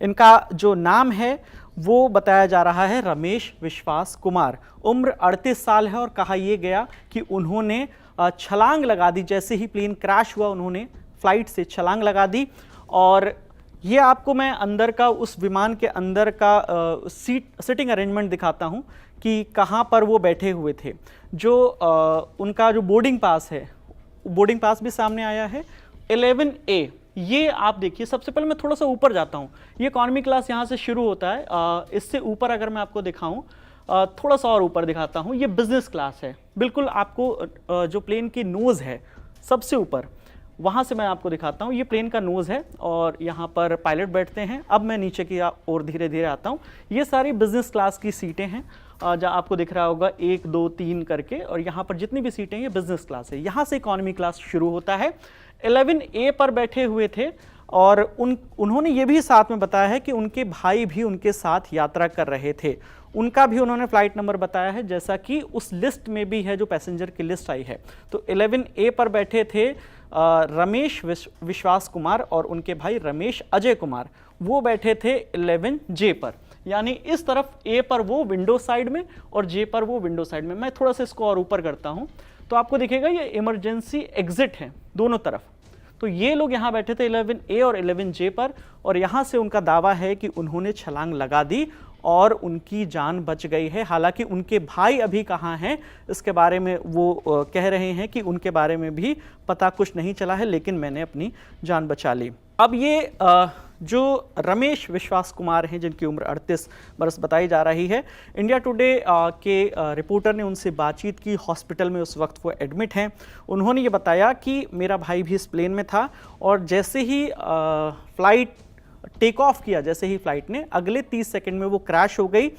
इनका जो नाम है वो बताया जा रहा है रमेश विश्वास कुमार। उम्र 38 साल है और कहा यह गया कि उन्होंने छलांग लगा दी। जैसे ही प्लेन क्रैश हुआ उन्होंने फ्लाइट से छलांग लगा दी। और ये आपको मैं अंदर का, उस विमान के अंदर का सीटिंग अरेंजमेंट दिखाता हूं कि कहां पर वो बैठे हुए थे। जो उनका जो बोर्डिंग पास है, बोर्डिंग पास भी सामने आया है 11A। ये आप देखिए, सबसे पहले मैं थोड़ा सा ऊपर जाता हूँ। ये इकॉनमी क्लास यहाँ से शुरू होता है। इससे ऊपर अगर मैं आपको दिखाऊं, थोड़ा सा और ऊपर दिखाता हूँ, ये बिजनेस क्लास है। बिल्कुल आपको जो प्लेन की नोज़ है सबसे ऊपर, वहाँ से मैं आपको दिखाता हूँ। ये प्लेन का नोज़ है और यहाँ पर पायलट बैठते हैं। अब मैं नीचे की ओर धीरे धीरे आता हूँ। ये सारी बिजनेस क्लास की सीटें हैं, जहाँ आपको दिख रहा होगा 1 2 3 करके, और यहाँ पर जितनी भी सीटें हैं ये बिजनेस क्लास है। यहाँ से इकॉनमी क्लास शुरू होता है। 11A पर बैठे हुए थे और उन्होंने ये भी साथ में बताया है कि उनके भाई भी उनके साथ यात्रा कर रहे थे। उनका भी उन्होंने फ्लाइट नंबर बताया है, जैसा कि उस लिस्ट में भी है जो पैसेंजर की लिस्ट आई है। तो 11A पर बैठे थे रमेश विश्वास कुमार और उनके भाई रमेश अजय कुमार। वो बैठे थे 11J पर, यानी इस तरफ A पर वो विंडो साइड में और J पर वो विंडो साइड में। मैं थोड़ा सा इसको और ऊपर करता हूँ तो आपको दिखेगा ये इमरजेंसी एग्जिट है दोनों तरफ। तो ये लोग यहाँ बैठे थे 11A और 11J पर, और यहाँ से उनका दावा है कि उन्होंने छलांग लगा दी और उनकी जान बच गई है। हालांकि उनके भाई अभी कहाँ हैं इसके बारे में वो कह रहे हैं कि उनके बारे में भी पता कुछ नहीं चला है, लेकिन मैंने अपनी जान बचा ली। अब ये जो रमेश विश्वास कुमार हैं, जिनकी उम्र 38 बरस बताई जा रही है, इंडिया टुडे के रिपोर्टर ने उनसे बातचीत की। हॉस्पिटल में उस वक्त वो एडमिट हैं। उन्होंने ये बताया कि मेरा भाई भी इस प्लेन में था और जैसे ही फ्लाइट टेक ऑफ किया, जैसे ही फ्लाइट ने, अगले 30 सेकंड में वो क्रैश हो गई।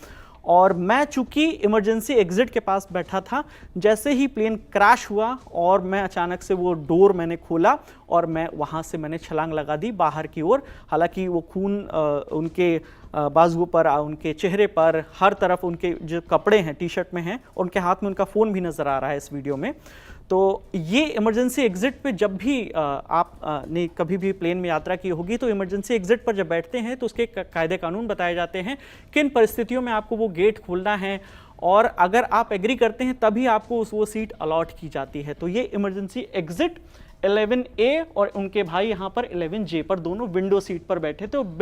और मैं चूंकि इमरजेंसी एग्जिट के पास बैठा था, जैसे ही प्लेन क्रैश हुआ और मैं अचानक से वो डोर मैंने खोला और मैं वहाँ से मैंने छलांग लगा दी बाहर की ओर। हालांकि वो खून उनके बाजुओं पर, उनके चेहरे पर, हर तरफ उनके जो कपड़े हैं टी शर्ट में हैं, और उनके हाथ में उनका फ़ोन भी नज़र आ रहा है इस वीडियो में। तो ये इमरजेंसी एग्जिट पे जब भी आप ने कभी भी प्लेन में यात्रा की होगी तो इमरजेंसी एग्जिट पर जब बैठते हैं तो उसके कायदे कानून बताए जाते हैं, किन परिस्थितियों में आपको वो गेट खोलना है, और अगर आप एग्री करते हैं तभी आपको वो सीट अलॉट की जाती है। तो ये इमरजेंसी एग्जिट 11A और उनके भाई यहाँ पर 11J पर दोनों विंडो सीट पर बैठे थे।